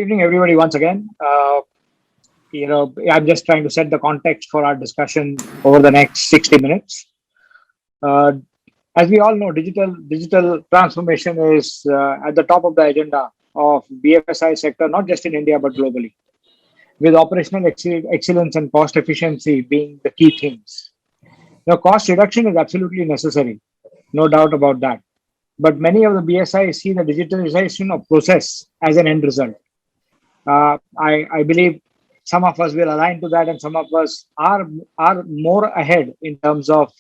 evening, everybody. Once again, I'm just trying to set the context for our discussion over the next 60 minutes. Uh, as we all know, digital transformation is at the top of the agenda of BFSI sector, not just in India but globally, with operational excellence and cost efficiency being the key themes. The cost reduction is absolutely necessary, no doubt about that. But many of the BSI see the digitalization of process as an end result. I believe some of us will align to that, and some of us are more ahead in terms of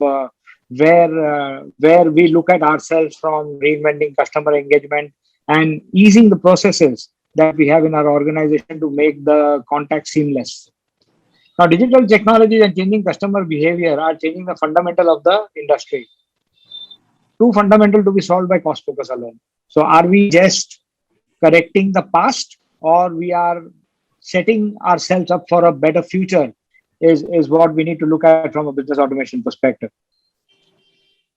where we look at ourselves from reinventing customer engagement and easing the processes that we have in our organization to make the contact seamless. Now, digital technologies and changing customer behavior are changing the fundamental of the industry. Too fundamental to be solved by cost focus alone. So, are we just correcting the past, or we are setting ourselves up for a better future? Is what we need to look at from a business automation perspective.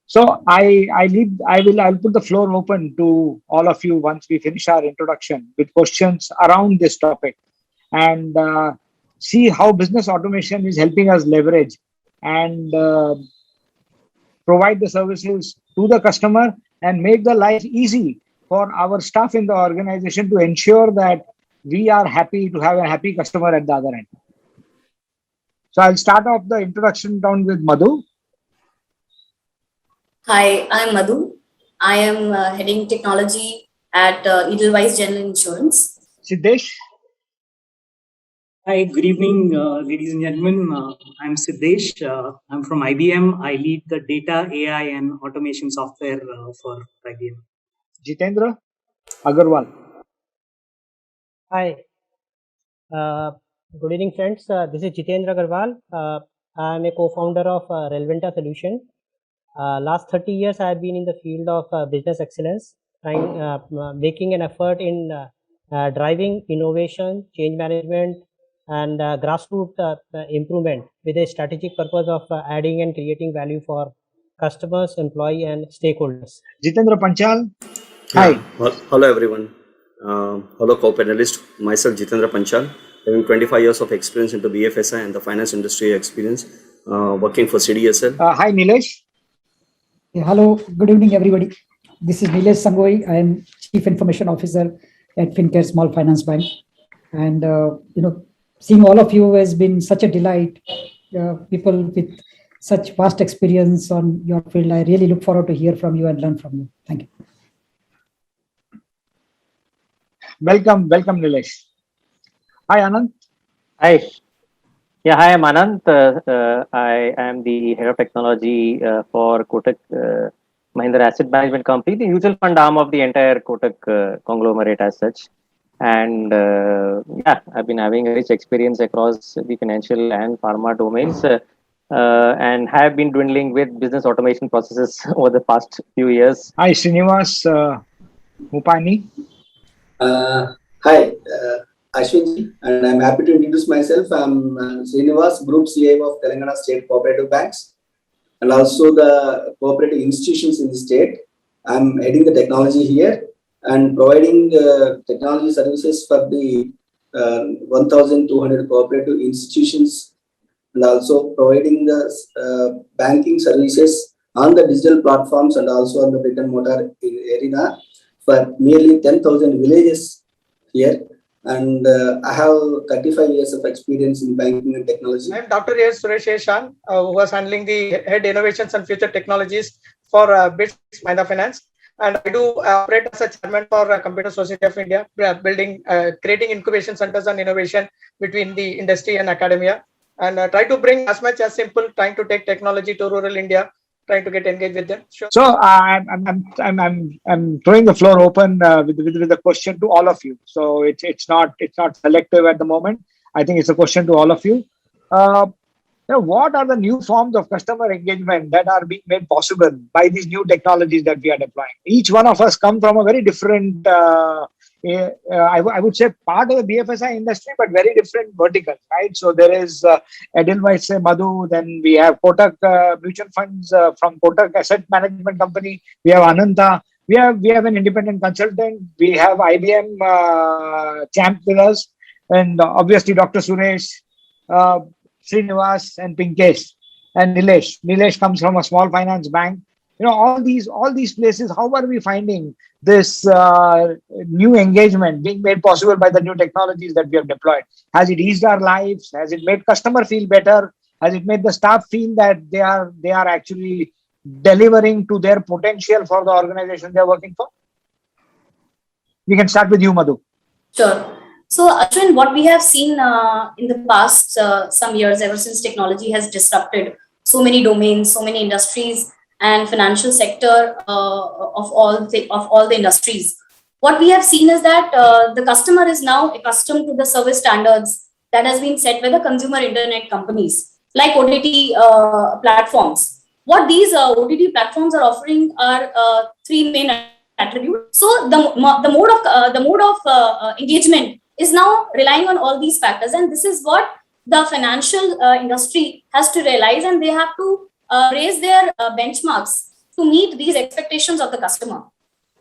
So, I'll put the floor open to all of you once we finish our introduction with questions around this topic, and see how business automation is helping us leverage and provide the services to the customer and make the life easy for our staff in the organization to ensure that we are happy to have a happy customer at the other end. So I'll start off the introduction down with Madhu. Hi, I'm Madhu. I am heading technology at Edelweiss General Insurance. Siddesh. Hi, good evening, ladies and gentlemen. I'm Siddesh. I'm from IBM. I lead the data, AI, and automation software for IBM. Jitendra Agarwal. Hi. Good evening, friends. This is Jitendra Agarwal. I am a co-founder of Relevanta Solution. Last 30 years, I have been in the field of business excellence, making an effort in driving innovation, change management, and grassroots improvement with a strategic purpose of adding and creating value for customers, employee, and stakeholders. Jitendra Panchal. Hi. Hello, everyone. Hello, co-panelist. Myself, Jitendra Panchal, having 25 years of experience into BFSI and the finance industry experience, working for CDSL. Hi, Nilesh. Yeah, hello, good evening, everybody. This is Nilesh Sangoi. I am Chief Information Officer at Fincare Small Finance Bank. And, seeing all of you has been such a delight. People with such vast experience on your field. I really look forward to hear from you and learn from you. Thank you. Welcome, Nilesh. Hi, Anand. Hi. Yeah, hi, I'm Anant. I am the head of technology for Kotak Mahindra Asset Management Company, the mutual fund arm of the entire Kotak conglomerate as such. And I've been having a rich experience across the financial and pharma domains and have been dwindling with business automation processes over the past few years. Hi, Srinivas Mupani. Hi. Ashwinji, and I'm happy to introduce myself. I'm Srinivas, Group CIO of Telangana State Cooperative Banks and also the cooperative institutions in the state. I'm heading the technology here and providing technology services for the 1,200 cooperative institutions and also providing the banking services on the digital platforms and also on the brick and mortar arena for nearly 10,000 villages here. And I have 35 years of experience in banking and technology. I'm Dr. A. Suresh Eshan, who was handling the Head Innovations and Future Technologies for BITS Mahindra Finance. And I do operate as a chairman for Computer Society of India, creating incubation centers on innovation between the industry and academia. And try to bring as much as simple, trying to take technology to rural India, trying to get engaged with them. Sure. So I'm throwing the floor open with a question to all of you. So it's not selective at the moment. I think it's a question to all of you. What are the new forms of customer engagement that are being made possible by these new technologies that we are deploying? Each one of us come from a very different, I would say, part of the BFSI industry, but very different verticals, right? So there is Edelweiss, Madhu, then we have Kotak mutual funds from Kotak Asset Management Company, we have Ananta, we have an independent consultant. We have IBM champ with us, and obviously Dr. Suresh, Srinivas, and Pinkesh, and Nilesh. Nilesh comes from a small finance bank. All these places. How are we finding this new engagement being made possible by the new technologies that we have deployed? Has it eased our lives? Has it made customer feel better? Has it made the staff feel that they are actually delivering to their potential for the organization they're working for? We can start with you, Madhu. Sure. So, Ashwin, what we have seen in the past some years, ever since technology has disrupted so many domains, so many industries, and financial sector of all the industries, what we have seen is that the customer is now accustomed to the service standards that has been set by the consumer internet companies like OTT platforms. What these OTT platforms are offering are three main attributes. So the mode of engagement is now relying on all these factors, and this is what the financial industry has to realize, and they have to raise their benchmarks to meet these expectations of the customer.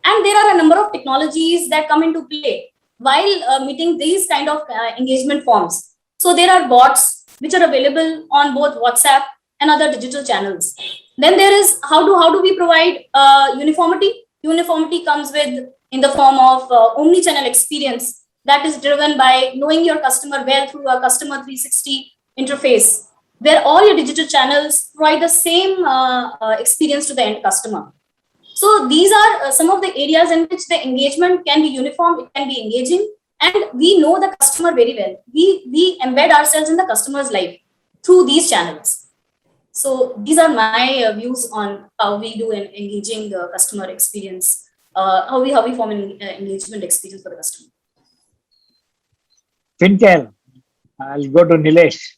And there are a number of technologies that come into play while meeting these kind of engagement forms. So there are bots which are available on both WhatsApp and other digital channels. Then there is how do we provide uniformity? Uniformity comes in the form of omni-channel experience that is driven by knowing your customer well through a customer 360 interface, where all your digital channels provide the same experience to the end customer. So these are some of the areas in which the engagement can be uniform, it can be engaging, and we know the customer very well. We embed ourselves in the customer's life through these channels. So these are my views on how we do an engaging customer experience, how we form an engagement experience for the customer. Fincare, I'll go to Nilesh.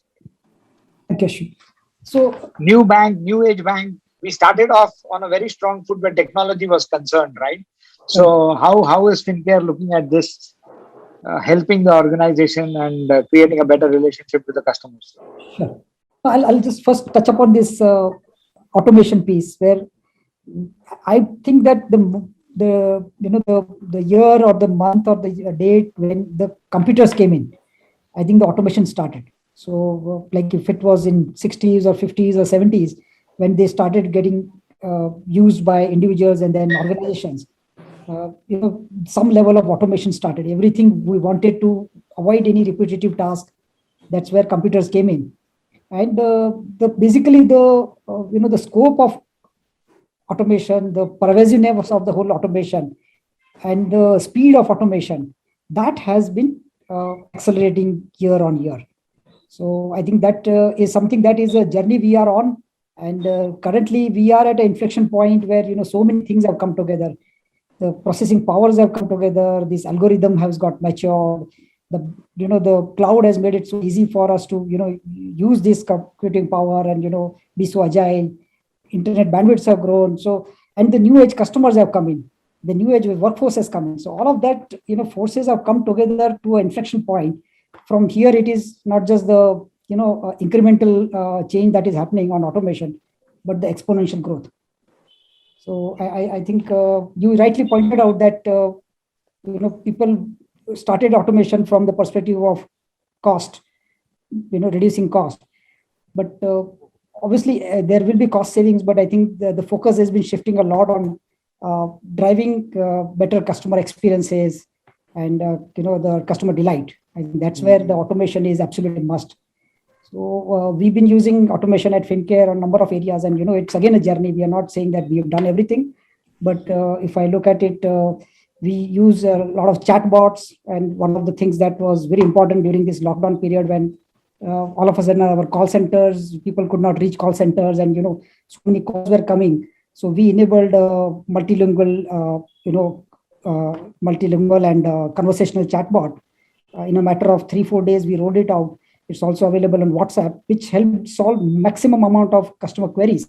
Okay, so new bank, new age bank. We started off on a very strong foot where technology was concerned, right? So how is Fincare looking at this, helping the organization and creating a better relationship with the customers? Sure. I'll just first touch upon this automation piece, where I think that the year or the month or the date when the computers came in, I think the automation started. So like if it was in 60s or 50s or 70s, when they started getting used by individuals and then organizations, some level of automation started. Everything we wanted to avoid any repetitive task, that's where computers came in. And basically the scope of automation, the pervasiveness of the whole automation, and the speed of automation, that has been accelerating year on year. So I think that is something that is a journey we are on, and currently we are at an inflection point where so many things have come together. The processing powers have come together. This algorithm has got matured. The cloud has made it so easy for us to use this computing power and be so agile. Internet bandwidths have grown. So, and the new age customers have come in. The new age workforce has come in. So all of that forces have come together to an inflection point. From here, it is not just the incremental change that is happening on automation, but the exponential growth. So I think you rightly pointed out that people started automation from the perspective of cost, reducing cost. But obviously there will be cost savings, but I think the focus has been shifting a lot on driving better customer experiences and the customer delight. I think that's where the automation is absolutely must. So we've been using automation at Fincare on a number of areas, and it's again a journey. We are not saying that we have done everything, but if I look at it, we use a lot of chatbots, and one of the things that was very important during this lockdown period, when all of a sudden our call centers, people could not reach call centers, and so many calls were coming. So we enabled multilingual and conversational chatbot. In a matter of 3-4 days, we rolled it out. It's also available on WhatsApp, which helped solve maximum amount of customer queries.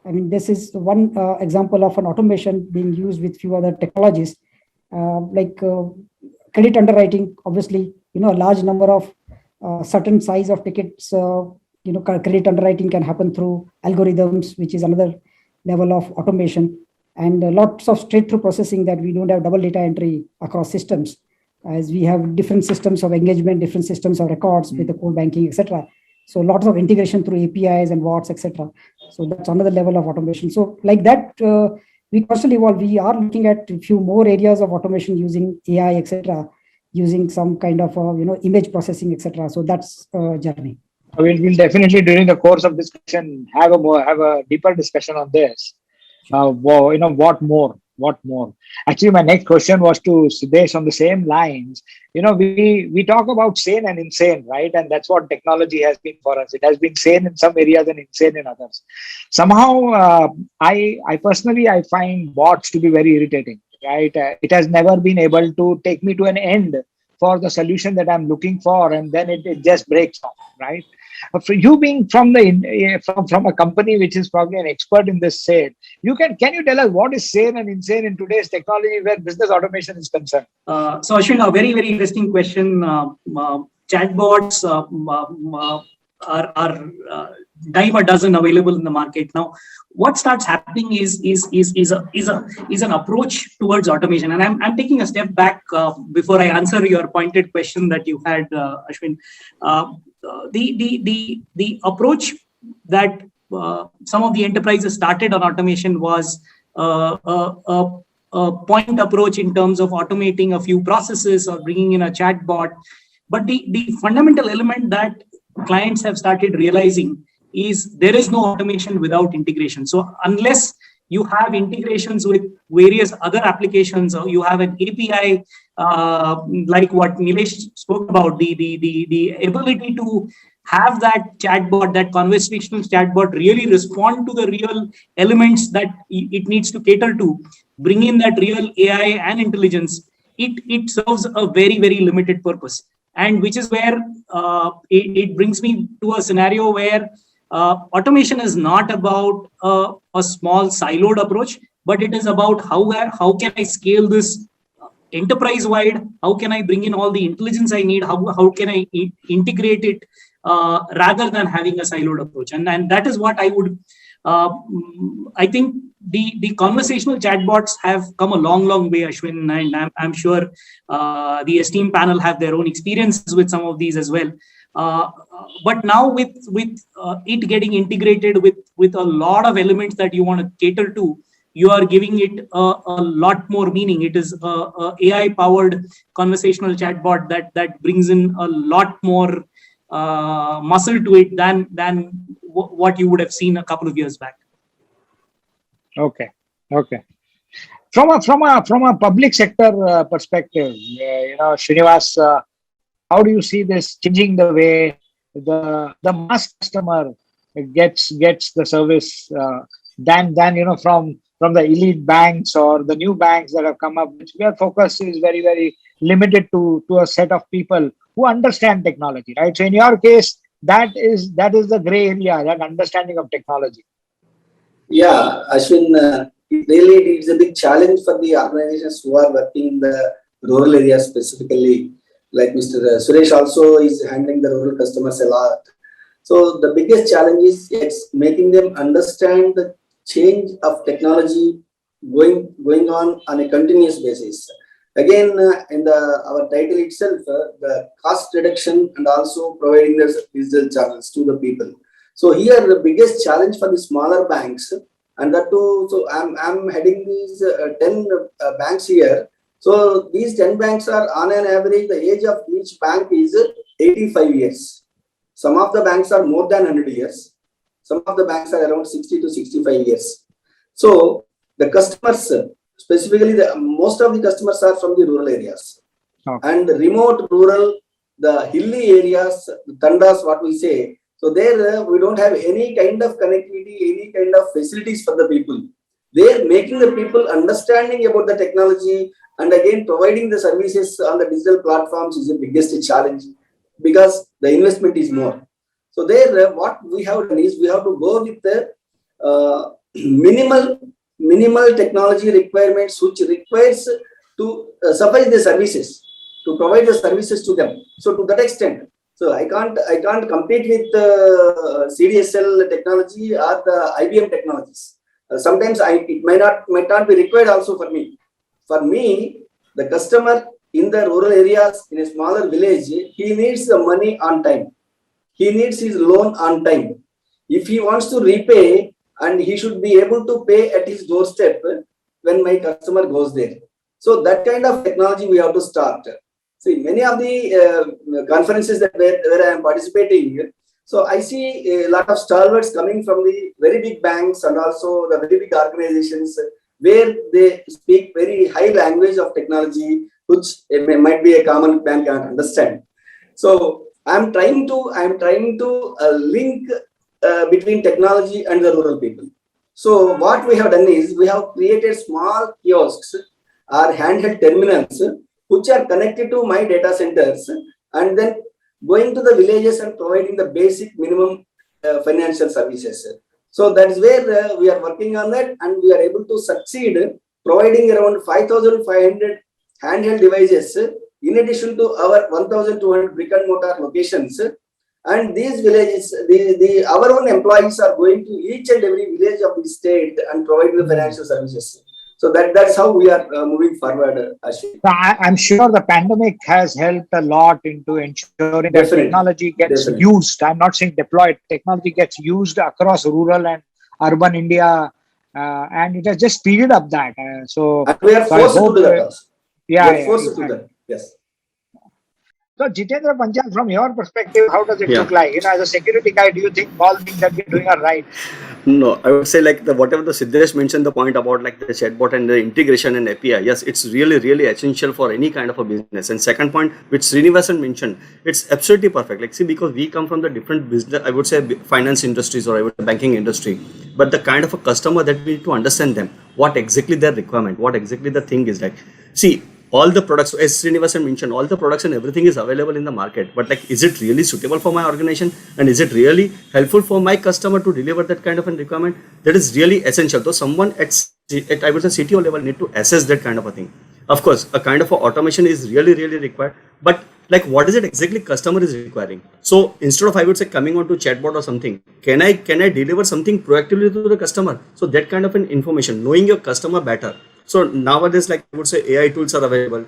I mean, this is one example of an automation being used with few other technologies, like credit underwriting. Obviously, a large number of certain size of tickets, credit underwriting can happen through algorithms, which is another level of automation. and lots of straight-through processing, that we don't have double data entry across systems, as we have different systems of engagement, different systems of records with the core banking, etc. So lots of integration through APIs and WATs, etc. So that's another level of automation. So like that, we constantly evolve. We are looking at a few more areas of automation using AI, etc., using some kind of image processing, etc. So that's a journey. We'll definitely during the course of discussion have a deeper discussion on this. What more? Actually, my next question was to Siddesh on the same lines. We talk about sane and insane, right? And that's what technology has been for us. It has been sane in some areas and insane in others. Somehow, I personally find bots to be very irritating, right? It has never been able to take me to an end for the solution that I'm looking for, and then it just breaks off, right? For you being from a company which is probably an expert in this sane, can you tell us what is sane and insane in today's technology where business automation is concerned? So Ashwin, a very, very interesting question. Chatbots are dime a dozen available in the market now. What starts happening is an approach towards automation, and I'm taking a step back before I answer your pointed question that you had, Ashwin. The approach that some of the enterprises started on automation was a point approach in terms of automating a few processes or bringing in a chatbot. But the fundamental element that clients have started realizing is there is no automation without integration. So unless you have integrations with various other applications, or you have an API like what Nilesh spoke about, the ability to have that chatbot, that conversational chatbot, really respond to the real elements that it needs to cater to, bring in that real AI and intelligence, it serves a very, very limited purpose. And which is where it brings me to a scenario where automation is not about a small siloed approach, but it is about how can I scale this enterprise-wide? How can I bring in all the intelligence I need? How can I integrate it rather than having a siloed approach? And that is what I would. I think the conversational chatbots have come a long, long way, Ashwin, and I'm sure the esteemed panel have their own experiences with some of these as well. But now with it getting integrated with a lot of elements that you want to cater to, you are giving it a lot more meaning. It is a AI-powered conversational chatbot that brings in a lot more muscle to it than what you would have seen a couple of years back. Okay. From a public sector perspective, Srinivas, how do you see this changing the way the mass customer gets the service than from the elite banks or the new banks that have come up, which their focus is very, very limited to a set of people who understand technology, right? So in your case, that is the gray area, that understanding of technology. Yeah, Ashwin, really it's a big challenge for the organizations who are working in the rural areas specifically. Like Mr. Suresh also is handling the rural customers a lot. So the biggest challenge is it's making them understand the change of technology going on a continuous basis. Again, in our title itself, the cost reduction and also providing the digital channels to the people. So here the biggest challenge for the smaller banks, and that too. So I'm heading these 10 banks here. So these 10 banks are on an average, the age of each bank is 85 years. Some of the banks are more than 100 years. Some of the banks are around 60 to 65 years. So the customers, specifically most of the customers are from the rural areas. And remote rural, the hilly areas, the tandas, what we say. So there we don't have any kind of connectivity, any kind of facilities for the people. They're making the people understanding about the technology, and again providing the services on the digital platforms is the biggest challenge because the investment is more. So there what we have done is we have to go with the minimal technology requirements which requires to suffice the services, to provide the services to them. So to that extent, so I can't compete with CDSL technology or the IBM technologies. sometimes it might not be required also for me. For me, the customer in the rural areas, in a smaller village, he needs the money on time. He needs his loan on time. If he wants to repay, and he should be able to pay at his doorstep when my customer goes there. So that kind of technology we have to start. See, many of the conferences that where I am participating, so I see a lot of stalwarts coming from the very big banks and also the very big organizations where they speak very high language of technology, which might be a common man cannot understand. So I'm trying to link between technology and the rural people. So what we have done is we have created small kiosks or handheld terminals which are connected to my data centers, and then going to the villages and providing the basic minimum financial services. So that is where we are working on that, and we are able to succeed providing around 5,500 handheld devices in addition to our 1,200 brick and mortar locations. And these villages, our own employees are going to each and every village of the state and providing the financial services. So that's how we are moving forward, Ashwin. I'm sure the pandemic has helped a lot into ensuring that Definitely. technology gets Definitely. used. I'm not saying deployed. Technology gets used across rural and urban India, and it has just speeded up that. So And we are so I forced to hope, do that also. yeah, We are forced to do exactly. that. Yes. So Jitendra Panchal, from your perspective, how does it Yeah. look like? As a security guy, do you think all things that we're doing are right? No, I would say like whatever the Siddesh mentioned, the point about like the chatbot and the integration and API. Yes, it's really essential for any kind of a business. And second point, which Srinivasan mentioned, it's absolutely perfect. Like see, because we come from the different business, I would say finance industries or I would say banking industry, but the kind of a customer that we need to understand them, what exactly their requirement, what exactly the thing is like. See, all the products, as Srinivasan mentioned, all the products and everything is available in the market. But like, is it really suitable for my organization? And is it really helpful for my customer to deliver that kind of a requirement? That is really essential. So someone at I would say CTO level need to assess that kind of a thing. Of course, a kind of a automation is really required. But like, what is it exactly customer is requiring? So instead of, I would say, coming on to chatbot or something, can I deliver something proactively to the customer? So that kind of an information, knowing your customer better. So nowadays, like I would say, AI tools are available,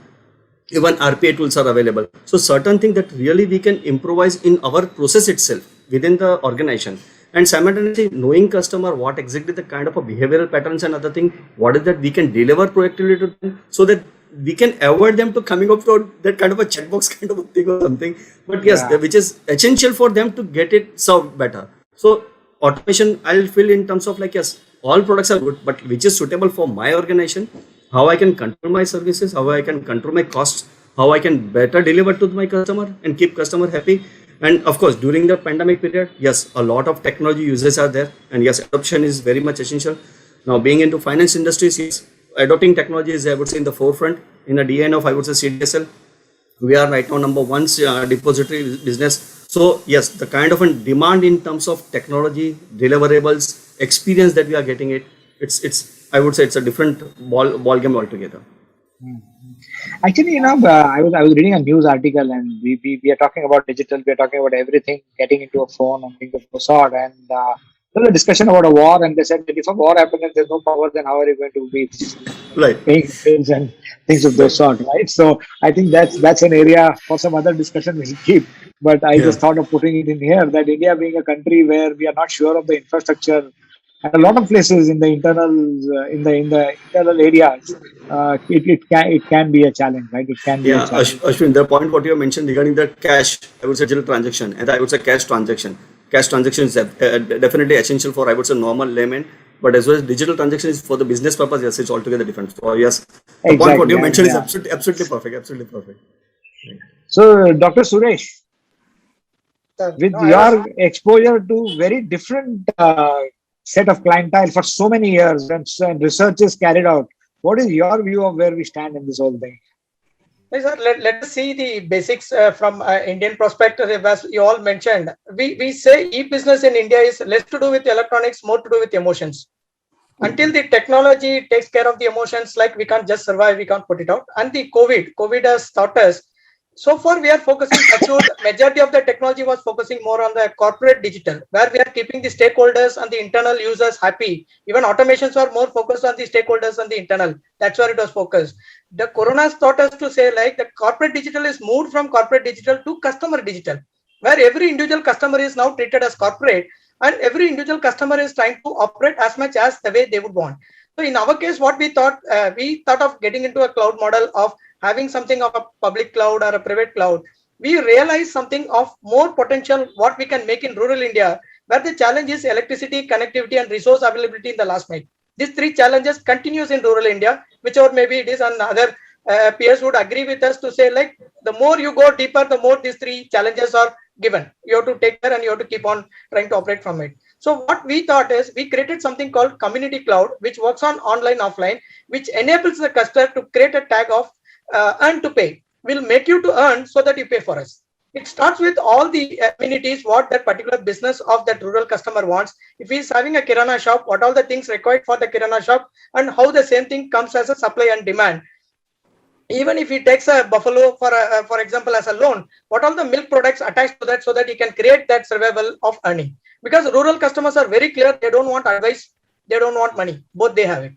even RPA tools are available. So certain things that really we can improvise in our process itself within the organization, and simultaneously knowing customer, what exactly the kind of a behavioral patterns and other thing, what is that we can deliver proactively to them, so that we can avoid them to coming up to that kind of a checkbox kind of a thing or something. But yes, which is essential for them to get it served better. So automation, I'll feel in terms of like, yes, all products are good, but which is suitable for my organization, how I can control my services, how I can control my costs, how I can better deliver to my customer and keep customer happy. And of course, during the pandemic period, yes, a lot of technology uses are there, and yes, adoption is very much essential. Now, being into finance industries, yes, adopting technology is, I would say, in the forefront. In the DNA of, I would say, CDSL, we are right now number one depository business. So yes, the kind of a demand in terms of technology, deliverables, experience that we are getting it's I would say it's a different ball game altogether. Actually, I was reading a news article, and we are talking about digital. We are talking about everything getting into a phone and things of the sort. And there was a discussion about a war, and they said that if a war happens and there's no power, then how are you going to be paying bills and things of those sort, right? So I think that's an area for some other discussion we should keep. But I just thought of putting it in here that India being a country where we are not sure of the infrastructure, and a lot of places in the internal areas, it can be a challenge, right? It can be a challenge. Ashwin, the point what you mentioned regarding the cash, I would say digital transaction, and I would say cash transaction. Cash transaction is definitely essential for, I would say, normal layman. But as well as digital transaction is for the business purpose, yes, it's altogether different. So yes, the point what you mentioned is absolutely perfect. So, Dr. Suresh, with your exposure to very different set of clientele for so many years and research is carried out, what is your view of where we stand in this whole thing? Yes, sir, let us see the basics from Indian perspective. As you all mentioned, we say e-business in India is less to do with electronics, more to do with emotions. Until the technology takes care of the emotions, like we can't just survive, we can't put it out. And the COVID has taught us So far, we are focusing, majority of the technology was focusing more on the corporate digital, where we are keeping the stakeholders and the internal users happy. Even automations are more focused on the stakeholders and the internal. That's where it was focused. The corona has taught us to say like the corporate digital is moved from corporate digital to customer digital, where every individual customer is now treated as corporate, and every individual customer is trying to operate as much as the way they would want. So in our case, what we thought of getting into a cloud model of having something of a public cloud or a private cloud. We realize something of more potential what we can make in rural India, where the challenge is electricity, connectivity, and resource availability in the last mile. These three challenges continues in rural India, whichever maybe it is, and other peers would agree with us to say like the more you go deeper, the more these three challenges are given. You have to take care and you have to keep on trying to operate from it. So what we thought is we created something called community cloud, which works on online, offline, which enables the customer to create a tag of earn to pay. We'll make you to earn so that you pay for us. It starts with all the amenities what that particular business of that rural customer wants. If he's having a kirana shop, what all the things required for the kirana shop, and how the same thing comes as a supply and demand. Even if he takes a buffalo for example as a loan, what all the milk products attached to that so that he can create that survival of earning. Because rural customers are very clear, they don't want advice, they don't want money, both they have it.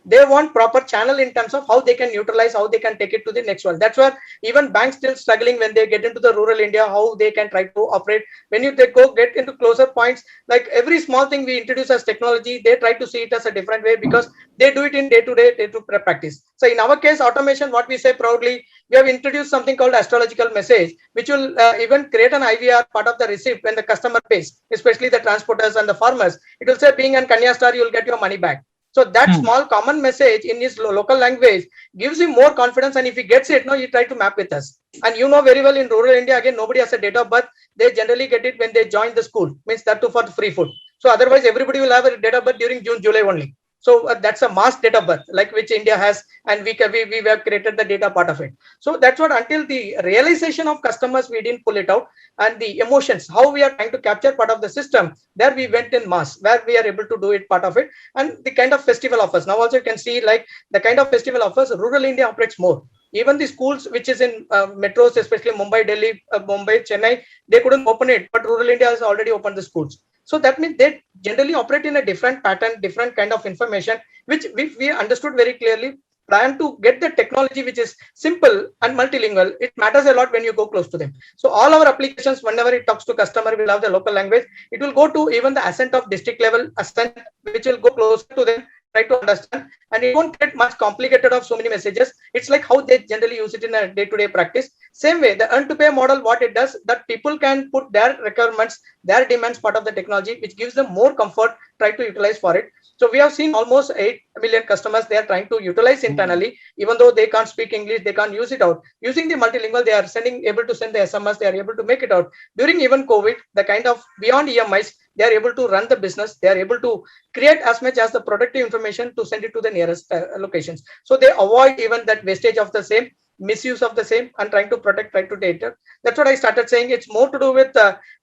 They want proper channel in terms of how they can utilize, how they can take it to the next one. That's where even banks still struggling when they get into the rural India, how they can try to operate. When they go get into closer points, like every small thing we introduce as technology, they try to see it as a different way because they do it in day-to-day practice. So in our case, automation, what we say proudly, we have introduced something called astrological message, which will even create an IVR part of the receipt when the customer pays, especially the transporters and the farmers. It will say, being an Kanya star, you will get your money back. So that small common message in his local language gives him more confidence, and if he gets it, he try to map with us. And you know very well in rural India, again, nobody has a date of birth. They generally get it when they join the school, means that too for free food. So otherwise, everybody will have a date of birth during June, July only. So that's a mass date of birth, like which India has, and we have created the data part of it. So that's what, until the realization of customers, we didn't pull it out, and the emotions, how we are trying to capture part of the system, there we went in mass, where we are able to do it part of it. And the kind of festival offers, now also you can see like the kind of festival offers, rural India operates more. Even the schools which is in metros, especially Mumbai, Delhi, Mumbai, Chennai, they couldn't open it, but rural India has already opened the schools. So that means they generally operate in a different pattern, different kind of information, which we understood very clearly. Plan to get the technology which is simple and multilingual. It matters a lot when you go close to them. So all our applications, whenever it talks to customer, will have the local language. It will go to even the assent of district level assent, which will go closer to them, try to understand, and it won't get much complicated of so many messages. It's like how they generally use it in a day-to-day practice. Same way, the earn to pay model, what it does, that people can put their requirements, their demands part of the technology, which gives them more comfort, try to utilize for it. So we have seen almost 8 million customers they are trying to utilize internally, even though they can't speak English, they can't use it out. Using the multilingual, they are able to send the SMS, they are able to make it out. During even COVID, the kind of beyond EMIs, they are able to run the business, they are able to create as much as the productive information to send it to the nearest locations. So they avoid even that wastage of the same, misuse of the same, and trying to protect, try to data. That's what I started saying. It's more to do with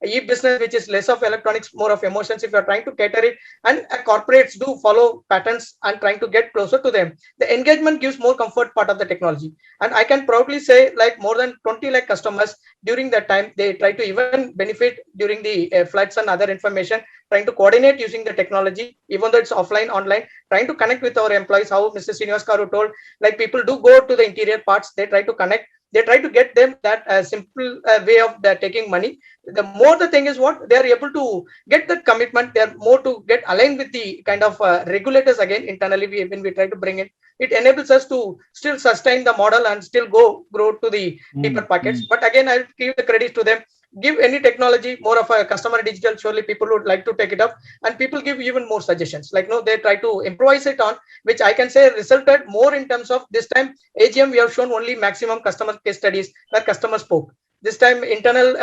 e-business, which is less of electronics, more of emotions. If you're trying to cater it, and corporates do follow patterns and trying to get closer to them, the engagement gives more comfort part of the technology. And I can proudly say like more than 20 lakh customers during that time, they try to even benefit during the floods and other information, trying to coordinate using the technology, even though it's offline, online, trying to connect with our employees, how Mr. Srinivas Karu told, like people do go to the interior parts, they try to connect, they try to get them that simple way of taking money. The more the thing is what they are able to get that commitment, they are more to get aligned with the kind of regulators again internally. When we try to bring it, it enables us to still sustain the model and still grow to the deeper pockets. But again, I'll give the credit to them. Give any technology more of a customer digital, surely people would like to take it up, and people give even more suggestions, like they try to improvise it on, which I can say resulted more in terms of this time AGM we have shown only maximum customer case studies where customers spoke. This time internal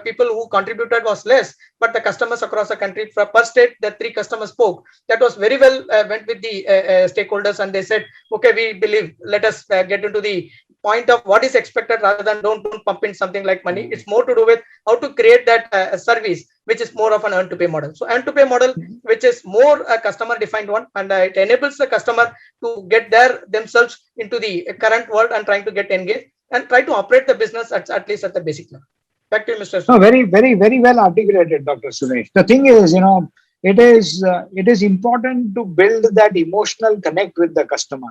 people who contributed was less, but the customers across the country per state, the 3 customers spoke. That was very well went with the stakeholders, and they said, okay, we believe, let us get into the point of what is expected rather than don't pump in something like money. It's more to do with how to create that service, which is more of an earn to pay model. So earn to pay model, which is more a customer defined one, and it enables the customer to get themselves into the current world and trying to get engaged. and try to operate the business at least at the basic level. Back to you, Mr. No, very, very, very well articulated, Dr. Suresh. The thing is, it is important to build that emotional connect with the customer.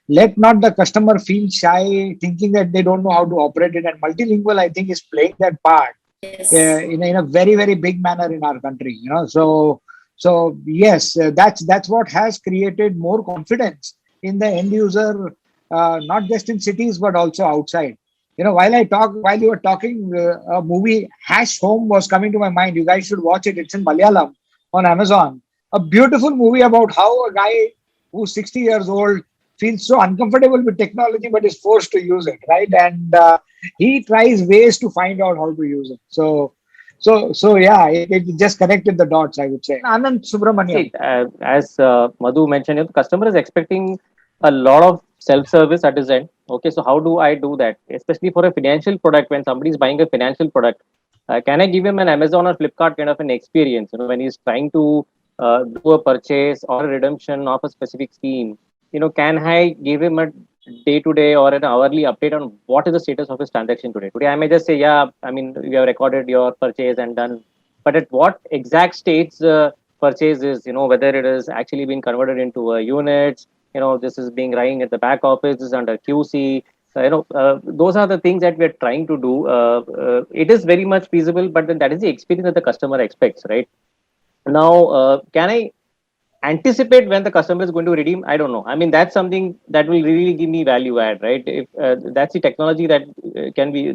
Let not the customer feel shy, thinking that they don't know how to operate it. And multilingual, I think, is playing that part Yes. in a very, very big manner in our country. So yes, that's what has created more confidence in the end user, not just in cities but also outside. While you were talking, a movie Hash Home was coming to my mind. You guys should watch it. It's in Malayalam on Amazon. A beautiful movie about how a guy who's 60 years old feels so uncomfortable with technology but is forced to use it, right? And he tries ways to find out how to use it. So yeah, it just connected the dots, I would say. Anand Subramanian. See, as Madhu mentioned, the customer is expecting a lot of self-service at his end. Okay, so how do I do that? Especially for a financial product, when somebody is buying a financial product, can I give him an Amazon or Flipkart kind of an experience? When he's trying to do a purchase or a redemption of a specific scheme, can I give him a day-to-day or an hourly update on what is the status of his transaction today? Today, I may just say, yeah, I mean, you have recorded your purchase and done, but at what exact stage the purchase is, whether it is actually being converted into units, this is being running at the back office, this is under QC. Those are the things that we're trying to do. It is very much feasible, but then that is the experience that the customer expects, right? Now, can I anticipate when the customer is going to redeem? I don't know. I mean, that's something that will really give me value add, right? If that's the technology that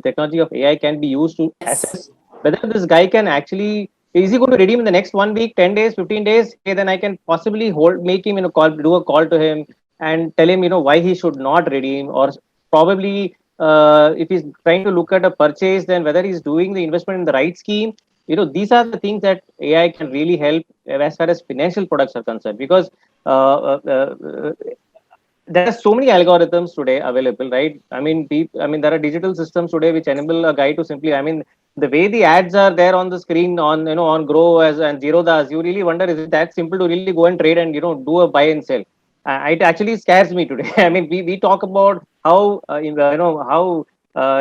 technology of AI can be used to assess whether this guy can actually, is he going to redeem in the next 1 week, 10 days, 15 days? Okay, then I can possibly make him, do a call to him and tell him, why he should not redeem, or probably if he's trying to look at a purchase, then whether he's doing the investment in the right scheme. These are the things that AI can really help as far as financial products are concerned, because there are so many algorithms today available, right? I mean, there are digital systems today which enable a guy to simply, the way the ads are there on the screen on Grow and Zerodha, you really wonder, is it that simple to really go and trade and do a buy and sell? It actually scares me today. I mean, we talk about how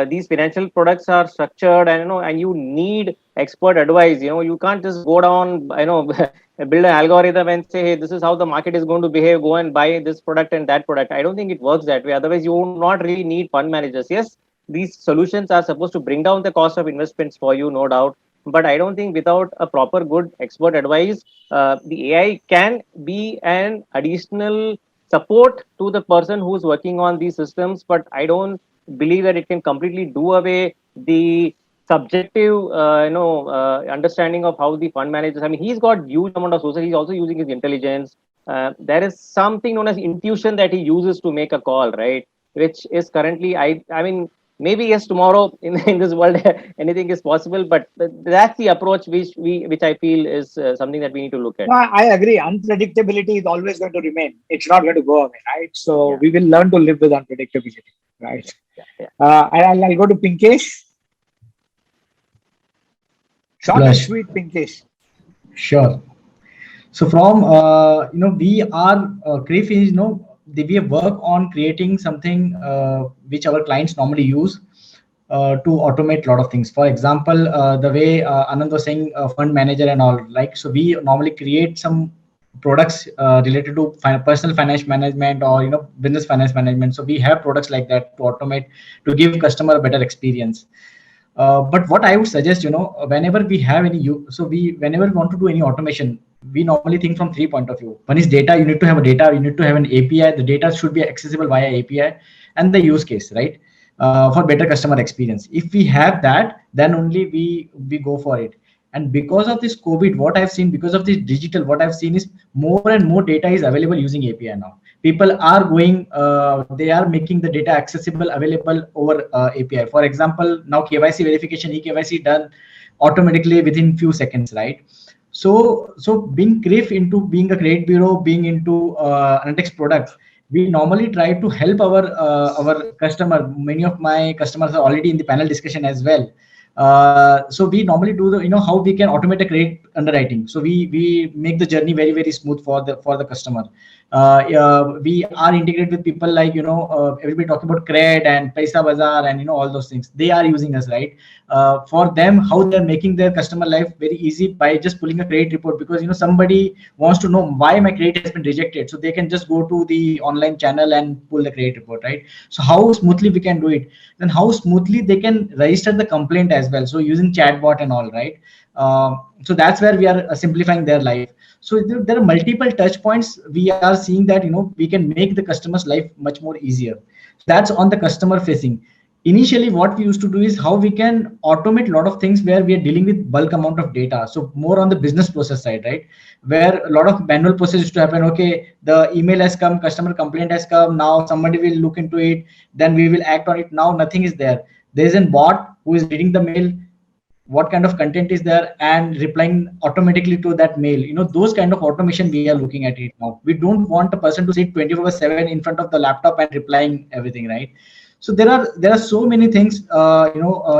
these financial products are structured, and you need expert advice. You can't just go down, build an algorithm and say, hey, this is how the market is going to behave, go and buy this product and that product. I don't think it works that way. Otherwise, you will not really need fund managers. Yes, these solutions are supposed to bring down the cost of investments for you, no doubt. But I don't think without a proper good expert advice, the AI can be an additional support to the person who's working on these systems. But I don't believe that it can completely do away the subjective understanding of how the fund managers, he's got huge amount of sources. He's also using his intelligence. There is something known as intuition that he uses to make a call, right? Which is currently, I mean, maybe yes, tomorrow in this world anything is possible, but that's the approach which I feel is something that we need to look at. No, I agree. Unpredictability is always going to remain. It's not going to go away, right? So we will learn to live with unpredictability, right? I'll go to Pinkesh. Short and sweet, Pinkesh. Sure. So from we are CRIF is we work on creating something which our clients normally use to automate a lot of things. For example, the way Anand was saying, fund manager and all, like, so we normally create some products related to personal finance management or business finance management. So we have products like that to automate, to give customer a better experience. But what I would suggest, whenever we have whenever we want to do any automation, we normally think from 3 points of view. One is data. You need to have a data. You need to have an API. The data should be accessible via API, and the use case, right? For better customer experience. If we have that, then only we go for it. And because of this COVID, what I've seen, because of this digital, what I've seen is more and more data is available using API now. People are going, they are making the data accessible, available over API. For example, now KYC verification, eKYC done automatically within few seconds, right? So being CRIF into being a credit bureau, being into analytics products, we normally try to help our customer. Many of my customers are already in the panel discussion as well. So we normally do how we can automate a credit underwriting. So we make the journey very, very smooth for the customer. We are integrated with people like, everybody talking about Cred and Paisa Bazaar and, all those things. They are using us, right? For them, how they're making their customer life very easy by just pulling a credit report, because, somebody wants to know why my credit has been rejected. So they can just go to the online channel and pull the credit report, right? So how smoothly we can do it, then how smoothly they can register the complaint as well. So using chatbot and all, right? So that's where we are simplifying their life. So there are multiple touch points. We are seeing that, we can make the customer's life much more easier. So that's on the customer facing. Initially, what we used to do is how we can automate a lot of things where we are dealing with bulk amount of data. So more on the business process side, right? Where a lot of manual process used to happen. Okay, the email has come, customer complaint has come. Now somebody will look into it. Then we will act on it. Now nothing is there. There is a bot who is reading the mail, what kind of content is there, and replying automatically to that mail. Those kind of automation we are looking at it now. We don't want a person to sit 24/7 in front of the laptop and replying everything, right? So there are so many things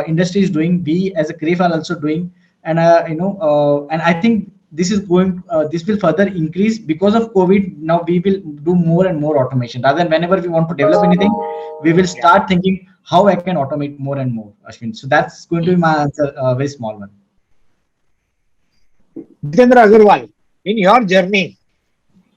industry is doing. We as a CRIF are also doing, and and I think this will further increase because of COVID. Now we will do more and more automation. Rather than whenever we want to develop anything, we will start thinking how I can automate more and more, Ashwin. So that's going to be my answer, a very small one. Jitendra Agarwal, in your journey,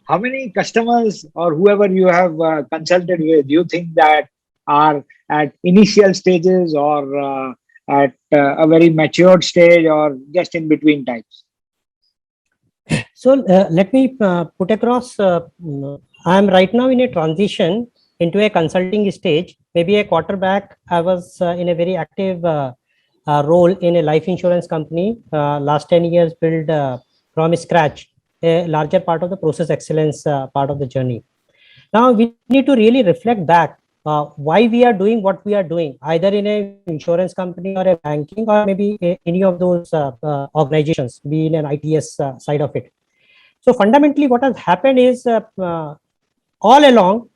how many customers or whoever you have consulted with, do you think that are at initial stages or at a very matured stage or just in between types? So let me put across, I am right now in a transition into a consulting stage. Maybe a quarter back, I was in a very active role in a life insurance company. Last 10 years, build from scratch a larger part of the process excellence part of the journey. Now we need to really reflect back why we are doing what we are doing, either in an insurance company or a banking or maybe any of those organizations, be in an ITS side of it. So fundamentally, what has happened is all along,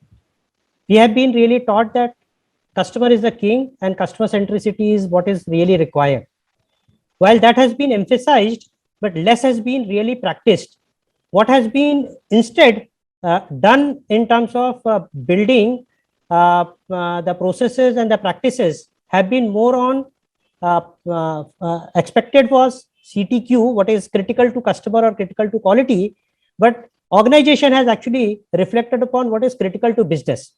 we have been really taught that customer is the king and customer centricity is what is really required. While that has been emphasized, but less has been really practiced. What has been instead done in terms of building the processes and the practices have been more on expected was CTQ, what is critical to customer or critical to quality, but organization has actually reflected upon what is critical to business.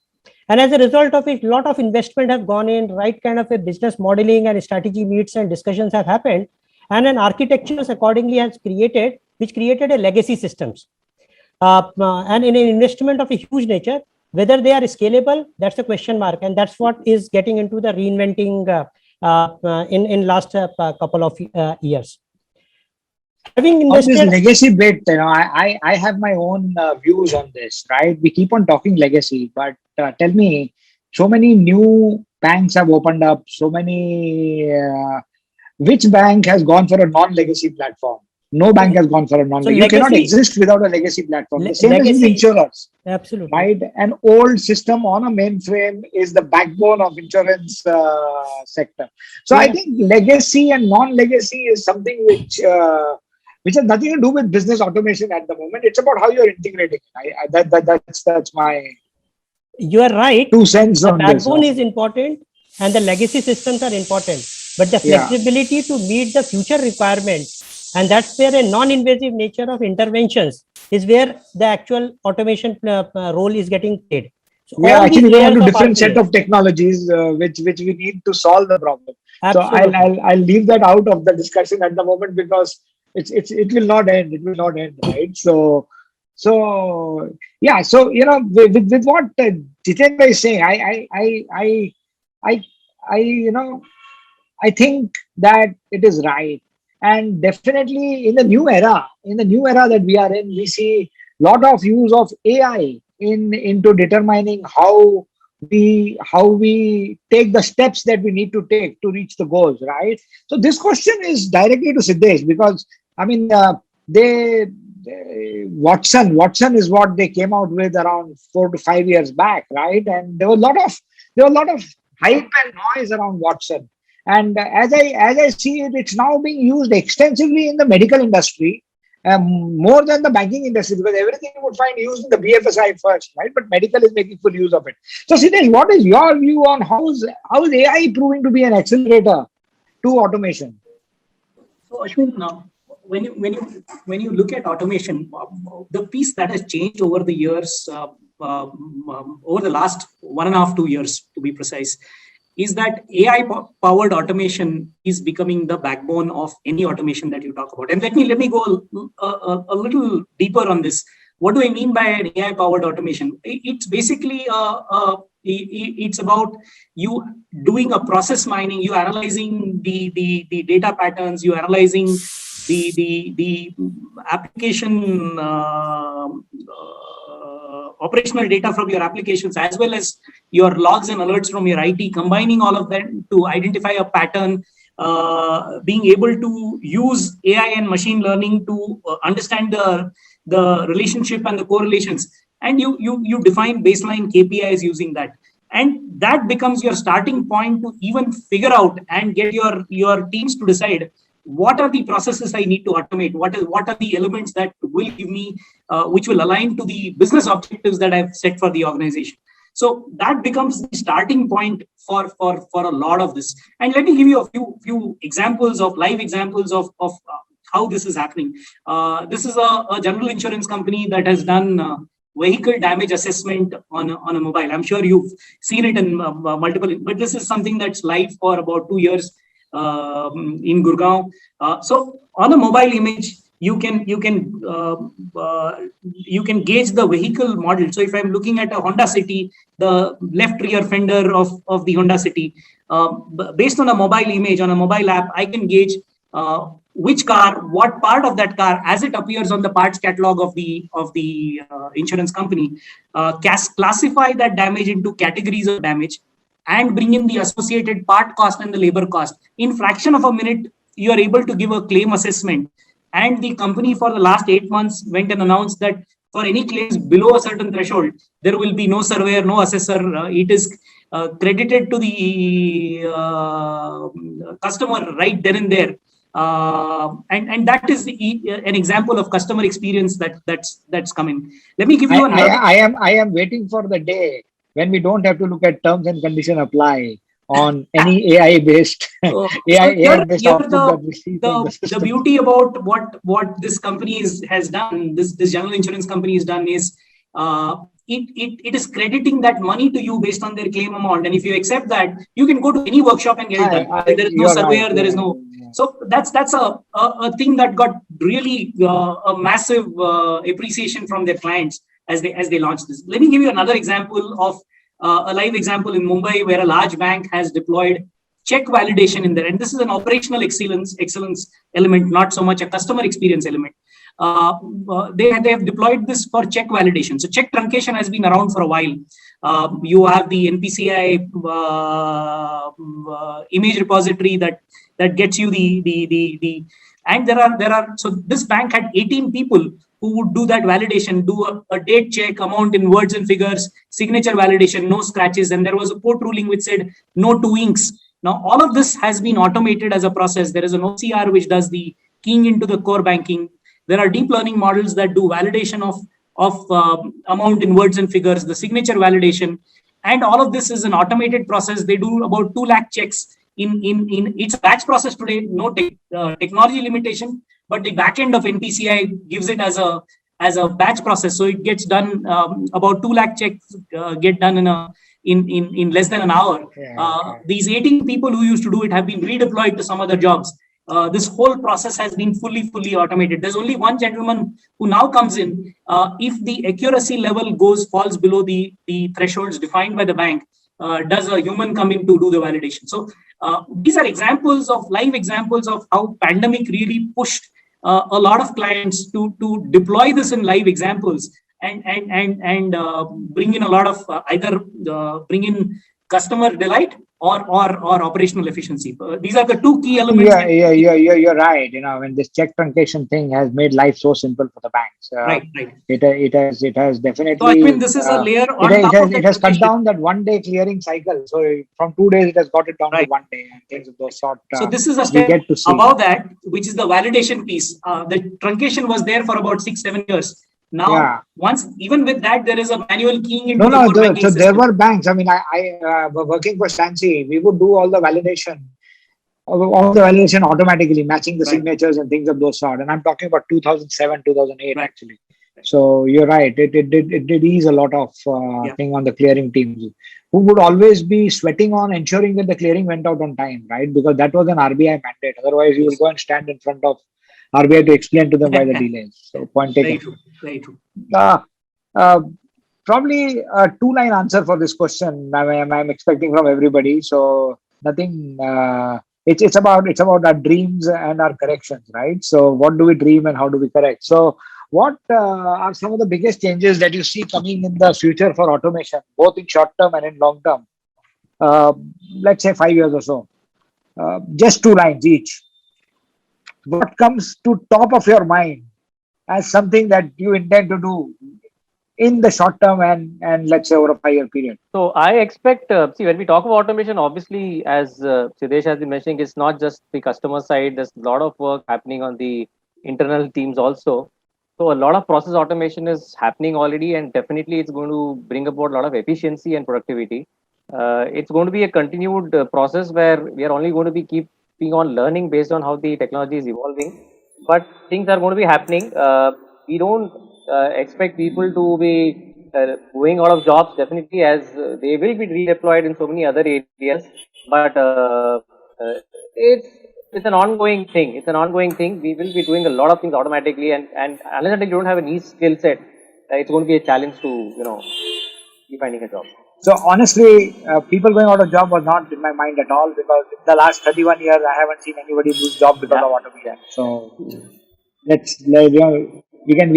And as a result of it, a lot of investment have gone in, right kind of a business modeling and strategy meets and discussions have happened, and an architecture accordingly has created, which created a legacy systems. And in an investment of a huge nature, whether they are scalable, that's a question mark, and that's what is getting into the reinventing in last couple of years. Having invested this legacy bit, I have my own views on this, right? We keep on talking legacy, but tell me, so many new banks have opened up, so many, which bank has gone for a non-legacy platform? No bank has gone for a non-legacy. You cannot exist without a legacy platform. The same as with insurers. Absolutely. Right? An old system on a mainframe is the backbone of insurance sector. So I think legacy and non-legacy is something which has nothing to do with business automation at the moment. It's about how you're integrating. That's my. You are right. 2 cents on this. The backbone is important, and the legacy systems are important. But the flexibility to meet the future requirements, and that's where a non-invasive nature of interventions is where the actual automation role is getting played. So actually, we have a different set of technologies which we need to solve the problem. Absolutely. So I'll leave that out of the discussion at the moment because it will not end. It will not end, right? So yeah. So with what Jitendra is saying, I think that it is right. And definitely in the new era that we are in, we see a lot of use of AI into determining how we take the steps that we need to take to reach the goals, right? So this question is directly to Siddesh because I mean Watson is what they came out with around 4 to 5 years back, right? And there was a lot of hype and noise around Watson. And as I see it, it's now being used extensively in the medical industry. more than the banking industry, because everything you would find used in the BFSI first, right? But medical is making full use of it. So, Siddesh, what is your view on how is AI proving to be an accelerator to automation? So, Ashwin, when you look at automation, the piece that has changed over the years, over the last 1.5 to 2 years, to be precise, is that AI-powered automation is becoming the backbone of any automation that you talk about. And let me go a little deeper on this. What do I mean by an AI-powered automation? It's basically it's about you doing a process mining, you analyzing the data patterns, you analyzing the application operational data from your applications, as well as your logs and alerts from your IT, combining all of them to identify a pattern, being able to use AI and machine learning to understand the relationship and the correlations. And you define baseline KPIs using that. And that becomes your starting point to even figure out and get your teams to decide what are the processes I need to automate? What are the elements that will give me, which will align to the business objectives that I've set for the organization? So that becomes the starting point for a lot of this. And let me give you a few examples of live examples of how this is happening. This is a general insurance company that has done vehicle damage assessment on a mobile. I'm sure you've seen it in multiple, but this is something that's live for about 2 years. In Gurgaon. So on a mobile image, you can gauge the vehicle model. So if I'm looking at a Honda City, the left rear fender of the Honda City, based on a mobile image, on a mobile app, I can gauge which car, what part of that car, as it appears on the parts catalog of the insurance company, classify that damage into categories of damage, and bring in the associated part cost and the labor cost. In fraction of a minute, you are able to give a claim assessment. And the company for the last 8 months went and announced that for any claims below a certain threshold, there will be no surveyor, no assessor. It is credited to the customer right then and there. And that is an example of customer experience that's coming. Let me give you another. I am waiting for the day when we don't have to look at terms and condition apply on any AI-based AI-based output that we see from the system. The beauty about what this company has done, this general insurance company has done, is it is crediting that money to you based on their claim amount. And if you accept that, you can go to any workshop and get it done. There is no surveyor, right. There is no. So that's a thing that got really a massive appreciation from their clients as they launch this. Let me give you another example of a live example in Mumbai, where a large bank has deployed check validation in there. And this is an operational excellence element, not so much a customer experience element. They have deployed this for check validation. So check truncation has been around for a while. You have the NPCI image repository that gets you and there are so this bank had 18 people who would do that validation, do a date check, amount in words and figures, signature validation, no scratches, and there was a court ruling which said no 2 inks. Now all of this has been automated as a process. There is an OCR which does the keying into the core banking. There are deep learning models that do validation of amount in words and figures, the signature validation, and all of this is an automated process. They do about 2 lakh checks in it's a batch process today, no technology limitation, but the backend of NPCI gives it as a batch process. So it gets done, about 2 lakh checks get done in less than an hour. These 18 people who used to do it have been redeployed to some other jobs. This whole process has been fully automated. There's only one gentleman who now comes in. If the accuracy level falls below the thresholds defined by the bank, does a human come in to do the validation? So these are live examples of how pandemic really pushed a lot of clients to deploy this in live examples and bring in a lot of either bring in customer delight or operational efficiency. These are the two key elements. You're right. When this check truncation thing has made life so simple for the banks. Right. It has definitely. So I mean, this is a layer on top of it has cut down that 1 day clearing cycle. So from 2 days, it has got it down to 1 day and things of those sort. So this is a step above that, which is the validation piece. The truncation was there for about 6-7 years. Now, once even with that, there is a manual keying into the core banking system. There were banks. I mean, I working for Stancy, we would do all the validation, automatically, matching the signatures and things of those sort. And I'm talking about 2007, 2008 actually. So you're right. It did ease a lot of thing on the clearing teams, who would always be sweating on ensuring that the clearing went out on time, right? Because that was an RBI mandate. Otherwise, you will go and stand in front of RBI to explain to them why the delay is. So point taken. Very true. Probably a 2-line answer for this question I'm expecting from everybody. So nothing. It's about our dreams and our corrections, right? So what do we dream and how do we correct? So what are some of the biggest changes that you see coming in the future for automation, both in short term and in long term? Let's say 5 years or so. Just 2 lines each. What comes to top of your mind as something that you intend to do in the short term and let's say over a 5-year period? So I expect, when we talk about automation, obviously, as Siddesh has been mentioning, it's not just the customer side. There's a lot of work happening on the internal teams also. So a lot of process automation is happening already, and definitely it's going to bring about a lot of efficiency and productivity. It's going to be a continued process where we are only going to be keeping on learning based on how the technology is evolving. But things are going to be happening. We don't expect people to be going out of jobs, definitely, as they will be redeployed in so many other areas. But it's an ongoing thing. We will be doing a lot of things automatically, and unless you don't have a niche skill set, it's going to be a challenge to be finding a job. So honestly, people going out of job was not in my mind at all, because in the last 31 years, I haven't seen anybody lose job because of automation. So we can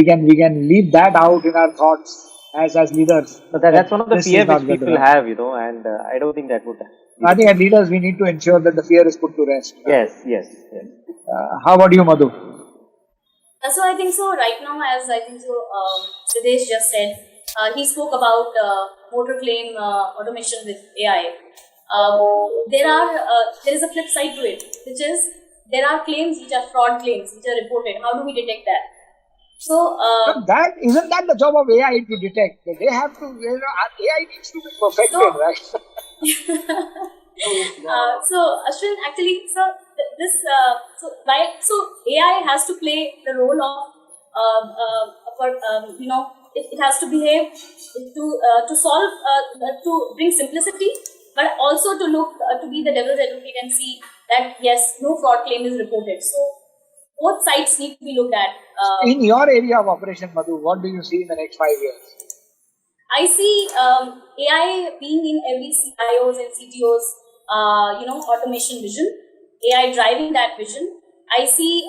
leave that out in our thoughts as leaders. But that's one of the fear which people have, and I don't think that would. I think as leaders, we need to ensure that the fear is put to rest. Yes. How about you, Madhu? So I think so. Right now, as I think so, Siddesh just said, he spoke about motor claim automation with AI. There is a flip side to it, which is there are claims which are fraud claims which are reported. How do we detect that? So isn't that the job of AI to detect? They have to. AI needs to be perfected, right? So Ashwin, actually, so AI has to play the role of it has to behave to solve to bring simplicity, but also to look to be the devil's advocate and see that yes, no fraud claim is reported. So both sides need to be looked at. In your area of operation, Madhu, what do you see in the next 5 years? I see AI being in every CIOs and CTOs, automation vision. AI driving that vision. I see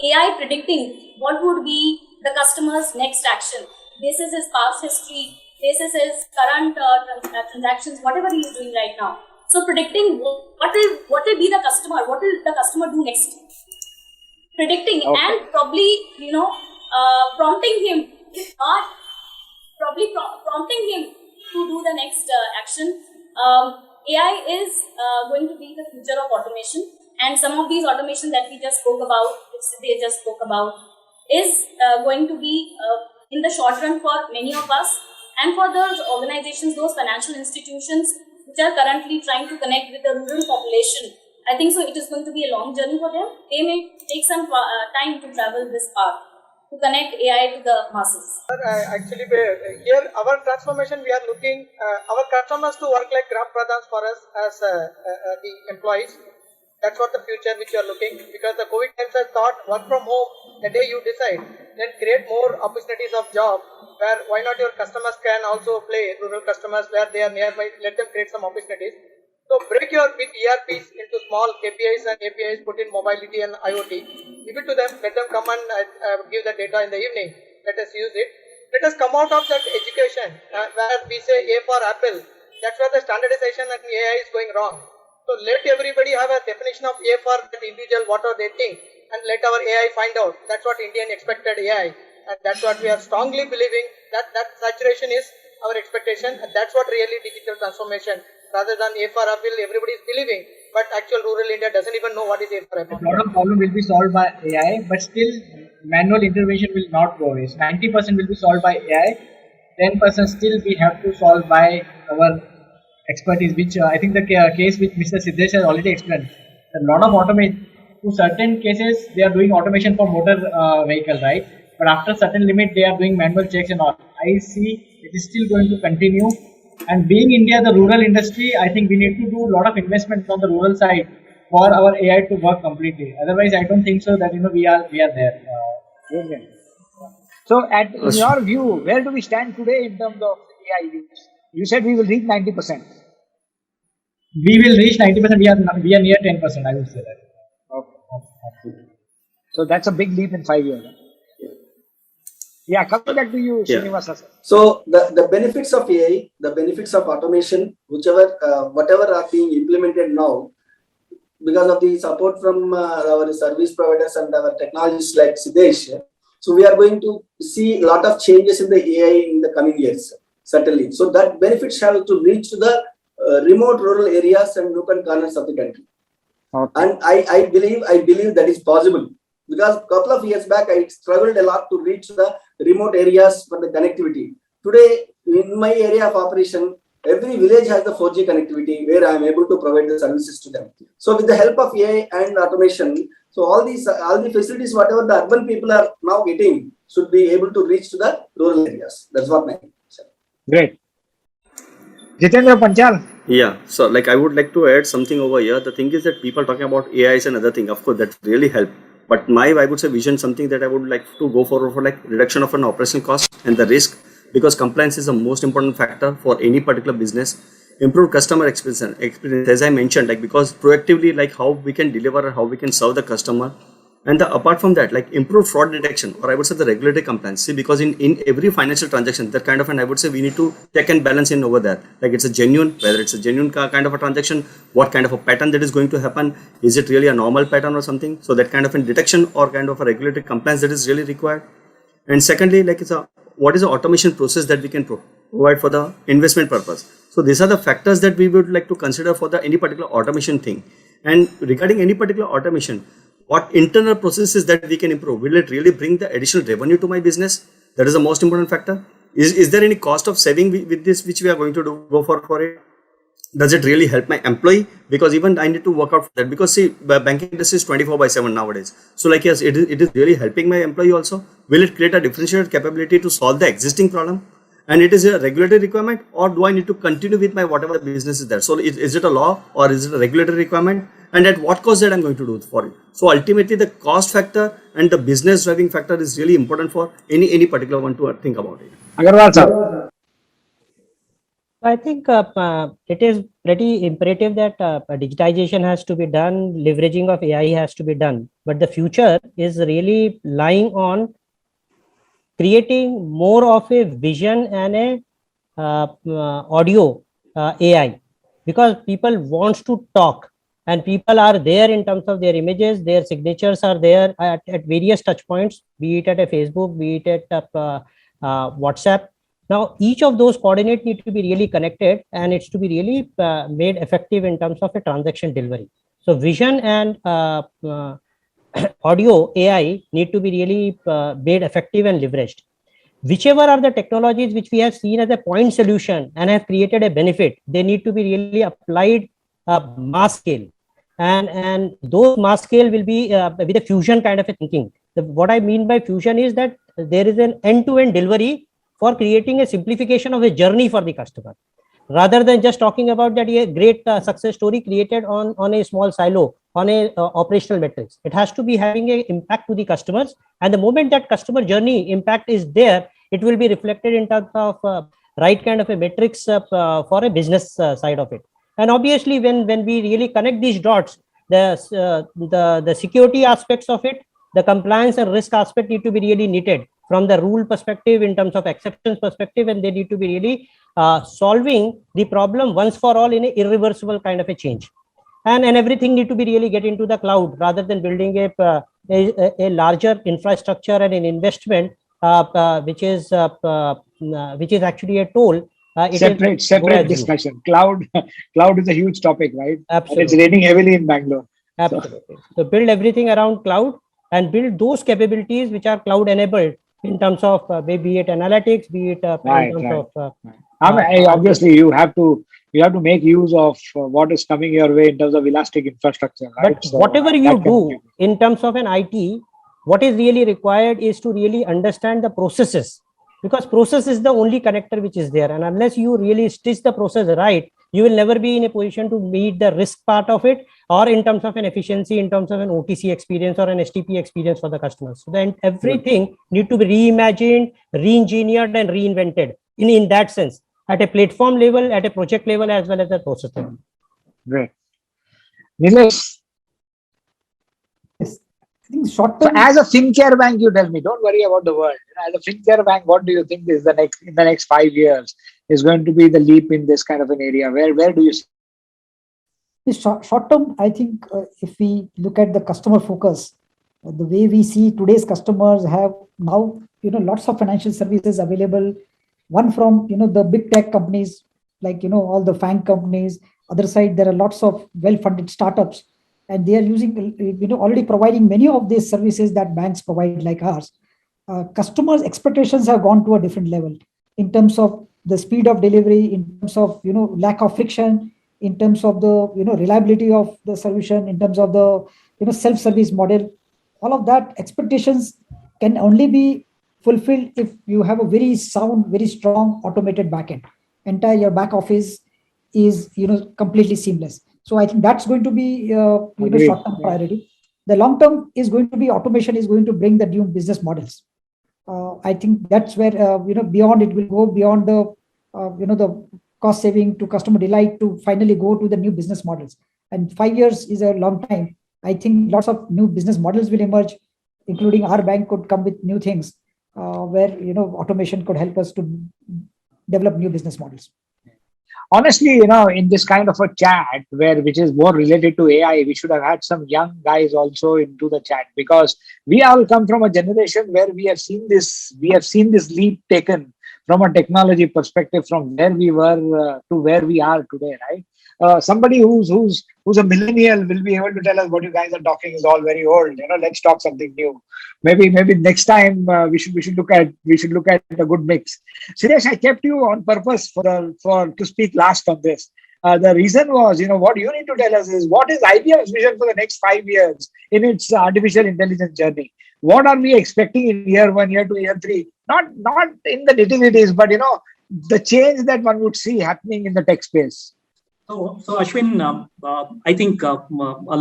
AI predicting what would be the customer's next action. This is his past history. This is his current transactions. Whatever he is doing right now. So predicting what will be the customer. What will the customer do next? Predicting and probably prompting him, prompting him to do the next action. AI is going to be the future of automation, and some of these automation that we just spoke about, is going to be in the short run for many of us, and for those organizations, those financial institutions which are currently trying to connect with the rural population. I think so. It is going to be a long journey for them. They may take some time to travel this path to connect AI to the masses. Actually, here our transformation, we are looking our customers to work like Gram Pradhans for us as the employees. That's what the future which you are looking, because the COVID times has thought work from home the day you decide, then create more opportunities of job where why not your customers can also play, rural customers where they are nearby, let them create some opportunities. So break your big ERPs into small KPIs and APIs, put in mobility and IoT, give it to them, let them come and give the data in the evening, let us use it. Let us come out of that education where we say A for apple, That's where the standardization and AI is going wrong. So let everybody have a definition of A for the individual, what are they think, and let our AI find out. That's what Indian expected AI, and that's what we are strongly believing, that saturation is our expectation, and that's what really digital transformation, rather than A for apple, everybody is believing, but actual rural India doesn't even know what is A for apple. A lot of problem will be solved by AI, but still manual intervention will not go away. So 90% will be solved by AI, 10% still we have to solve by our expertise, which I think the case which Mr. Siddesh has already explained. A lot of automation, to certain cases they are doing automation for motor vehicle, right? But after certain limit they are doing manual checks and all. I see it is still going to continue. And being India, the rural industry, I think we need to do a lot of investment on the rural side for our AI to work completely. Otherwise, I don't think so that we are there. So, in your view, where do we stand today in terms of AI use? You said we will reach 90%. We will reach 90%. We are near 10%. I would say that. Okay. So that's a big leap in 5 years. Yeah, coming back to you, Srinivasa. So the benefits of AI, the benefits of automation, whatever are being implemented now, because of the support from our service providers and our technologists like Siddesh, so we are going to see a lot of changes in the AI in the coming years, certainly. So that benefits have to reach to the remote rural areas and nook and corners of the country. Okay. And I believe that is possible, because a couple of years back I struggled a lot to reach the remote areas for the connectivity. Today, in my area of operation, every village has the 4G connectivity where I am able to provide the services to them. So with the help of AI and automation, so all the facilities, whatever the urban people are now getting, should be able to reach to the rural areas. That's what my say. Great. Jitendra Panchal. Yeah, so like I would like to add something over here. The thing is that people talking about AI is another thing. Of course, that really help. But I would say vision, something that I would like to go for like reduction of an operational cost and the risk, because compliance is the most important factor for any particular business. Improve customer experience, as I mentioned, like because proactively, like how we can deliver, how we can serve the customer. And apart from that, like improve fraud detection, or I would say the regulatory compliance. See, because in every financial transaction, that kind of, and I would say we need to check and balance in over there. Like it's a genuine, whether it's a genuine kind of a transaction, what kind of a pattern that is going to happen, is it really a normal pattern or something? So that kind of a detection or kind of a regulatory compliance that is really required. And secondly, like what is the automation process that we can provide for the investment purpose. So these are the factors that we would like to consider for any particular automation thing. And regarding any particular automation, what internal processes that we can improve? Will it really bring the additional revenue to my business? That is the most important factor. Is there any cost of saving with this which we are going to go for it? Does it really help my employee? Because even I need to work out for that, because see, banking industry is 24/7 nowadays. So like yes, it is really helping my employee also. Will it create a differentiated capability to solve the existing problem? And it is a regulatory requirement, or do I need to continue with my whatever the business is there? So is it a law or is it a regulatory requirement? And at what cost that I'm going to do for it? So ultimately the cost factor and the business driving factor is really important for any particular one to think about it. Agarwal sir. I think it is pretty imperative that digitization has to be done, leveraging of AI has to be done. But the future is really lying on creating more of a vision and a audio AI, because people want to talk and people are there in terms of their images, their signatures are there at various touch points, be it at a Facebook, be it at WhatsApp. Now, each of those coordinates need to be really connected and it's to be really made effective in terms of a transaction delivery. So vision and audio AI need to be really made effective and leveraged. Whichever are the technologies which we have seen as a point solution and have created a benefit, they need to be really applied mass scale. And those mass scale will be with a fusion kind of a thinking. What I mean by fusion is that there is an end-to-end delivery for creating a simplification of a journey for the customer, rather than just talking about that a great success story created on a small silo, on a operational metrics. It has to be having an impact to the customers, and the moment that customer journey impact is there, it will be reflected in terms of right kind of a metrics for a business side of it. And obviously, when we really connect these dots, the security aspects of it, the compliance and risk aspect need to be really knitted from the rule perspective, in terms of exceptions perspective, and they need to be really solving the problem once for all in a irreversible kind of a change. And everything need to be really get into the cloud rather than building a larger infrastructure and an investment which is actually a toll. Separate discussion. Cloud is a huge topic, right? Absolutely. And it's raining heavily in Bangalore. Absolutely. So build everything around cloud and build those capabilities which are cloud enabled in terms of be it analytics, be it in terms of. Obviously, you have to make use of what is coming your way in terms of elastic infrastructure. Right? But whatever you do in terms of an IT, what is really required is to really understand the processes, because process is the only connector which is there. And unless you really stitch the process right, you will never be in a position to meet the risk part of it, or in terms of an efficiency, in terms of an OTC experience or an STP experience for the customers. So then everything need to be reimagined, re-engineered and reinvented in that sense, at a platform level, at a project level, as well as a process level. Great. Nilesh. Yes. I think short So term. as a FinCare bank, you tell me, don't worry about the world. As a FinCare bank, what do you think is in the next 5 years is going to be the leap in this kind of an area? Where do you see? Short term, I think if we look at the customer focus, the way we see today's customers have now, lots of financial services available. One from, the big tech companies, like, all the FANG companies. Other side, there are lots of well-funded startups, and they are using, already providing many of these services that banks provide like ours. Customers' expectations have gone to a different level in terms of the speed of delivery, in terms of, lack of friction, in terms of the, reliability of the solution, in terms of the, self-service model. All of that expectations can only be fulfilled if you have a very sound, very strong automated backend. Entire your back office is, completely seamless. So I think that's going to be, short-term priority. The long-term is going to be automation is going to bring the new business models. I think that's where, beyond it will go beyond the, the cost saving to customer delight to finally go to the new business models. And 5 years is a long time. I think lots of new business models will emerge, including our bank could come with new things where, automation could help us to develop new business models. Honestly, in this kind of a chat which is more related to AI, we should have had some young guys also into the chat, because we all come from a generation where we have seen this leap taken from a technology perspective from where we were to where we are today, right? Somebody who's a millennial will be able to tell us what you guys are talking is all very old. Let's talk something new. Maybe next time we should look at a good mix. Suresh, I kept you on purpose to speak last on this. The reason was, what you need to tell us is what is IBM's vision for the next 5 years in its artificial intelligence journey. What are we expecting in year 1, year 2, year 3? Not in the nitty-gritties, but the change that one would see happening in the tech space. So Ashwin, I think a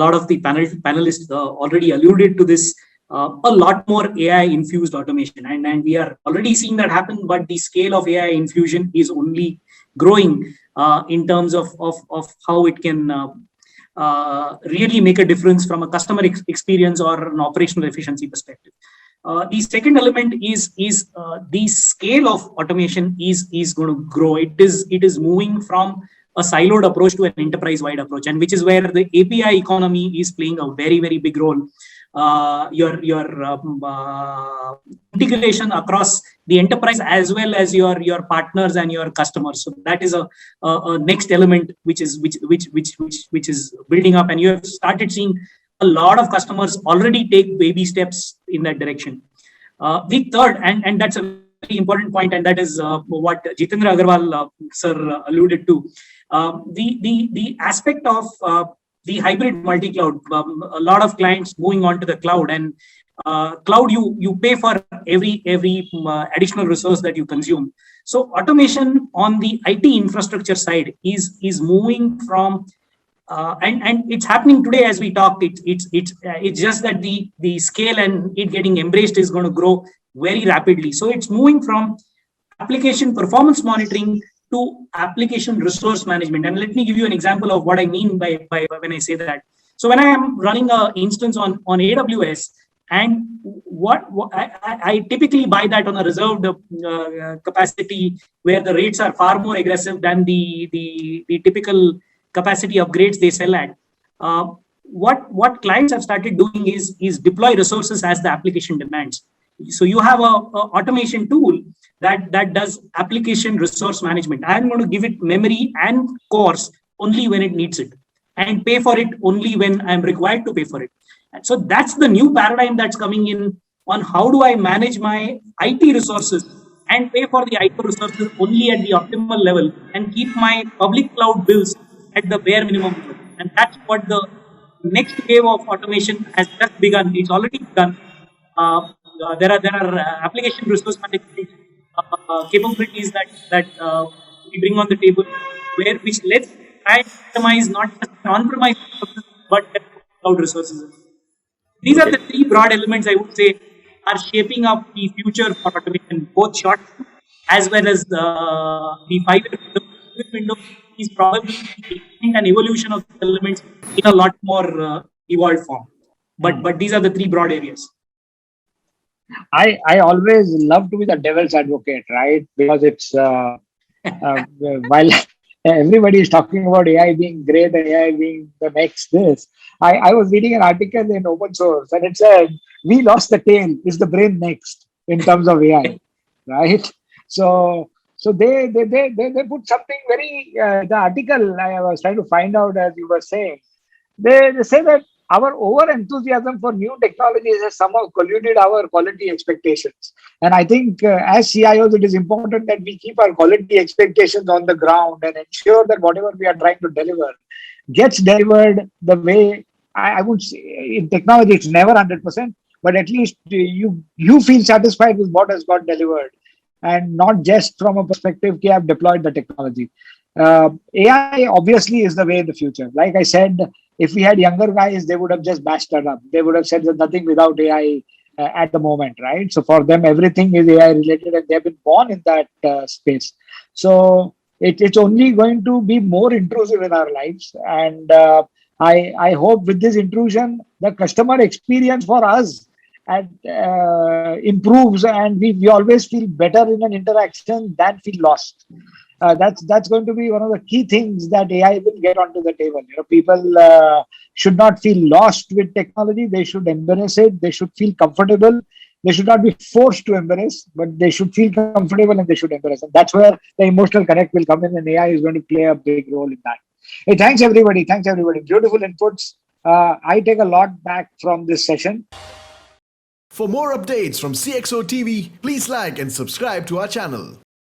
lot of the panelists already alluded to this. A lot more AI infused automation, and we are already seeing that happen. But the scale of AI infusion is only growing in terms of how it can really make a difference from a customer experience or an operational efficiency perspective. The second element is the scale of automation is going to grow. It is moving from a siloed approach to an enterprise-wide approach, and which is where the API economy is playing a very, very big role. Your integration across the enterprise as well as your partners and your customers. So that is a next element which is building up, and you have started seeing a lot of customers already take baby steps in that direction. The third, and that's a very important point, and that is what Jitendra Agarwal sir alluded to. The aspect of the hybrid multi-cloud, a lot of clients moving on to the cloud, and cloud you pay for every additional resource that you consume. So automation on the IT infrastructure side is moving from and it's happening today as we talk. It's just that the scale and it getting embraced is going to grow very rapidly. So it's moving from application performance monitoring to application resource management. And let me give you an example of what I mean by when I say that. So when I am running an instance on AWS, And what I typically buy that on a reserved capacity where the rates are far more aggressive than the typical capacity upgrades they sell at. What clients have started doing is deploy resources as the application demands. So you have a automation tool that does application resource management. I'm going to give it memory and cores only when it needs it, and pay for it only when I'm required to pay for it. And so that's the new paradigm that's coming in on how do I manage my IT resources and pay for the IT resources only at the optimal level and keep my public cloud bills at the bare minimum level. And that's what the next wave of automation has just begun. It's already begun. There are application resource management capabilities that we bring on the table, which lets clients customize not just on-premise resources but cloud resources. These are the three broad elements I would say are shaping up the future for automation, both short as well as the 5-year window is probably an evolution of the elements in a lot more evolved form. But these are the three broad areas. I always love to be the devil's advocate, right? Because it's while everybody is talking about AI being great, AI being the next this. I was reading an article in open source and it said, we lost the tail, is the brain next in terms of AI, right? So they put something very, the article I was trying to find out as you were saying, they say that our over enthusiasm for new technologies has somehow colluded our quality expectations. And I think as CIOs, it is important that we keep our quality expectations on the ground and ensure that whatever we are trying to deliver gets delivered the way I would say in technology, it's never 100%, but at least you feel satisfied with what has got delivered and not just from a perspective, okay, I've deployed the technology. AI obviously is the way in the future. Like I said, if we had younger guys, they would have just bashed it up. They would have said that nothing without AI at the moment, right? So for them, everything is AI related and they've been born in that space. So it's only going to be more intrusive in our lives. And I hope with this intrusion, the customer experience for us improves and we always feel better in an interaction than feel lost. That's going to be one of the key things that AI will get onto the table. You know, people should not feel lost with technology. They should embrace it. They should feel comfortable. They should not be forced to embrace, but they should feel comfortable and they should embrace. And that's where the emotional connect will come in, and AI is going to play a big role in that. Hey, thanks everybody. Thanks everybody. Beautiful inputs. I take a lot back from this session. For more updates from CXO TV, please like and subscribe to our channel.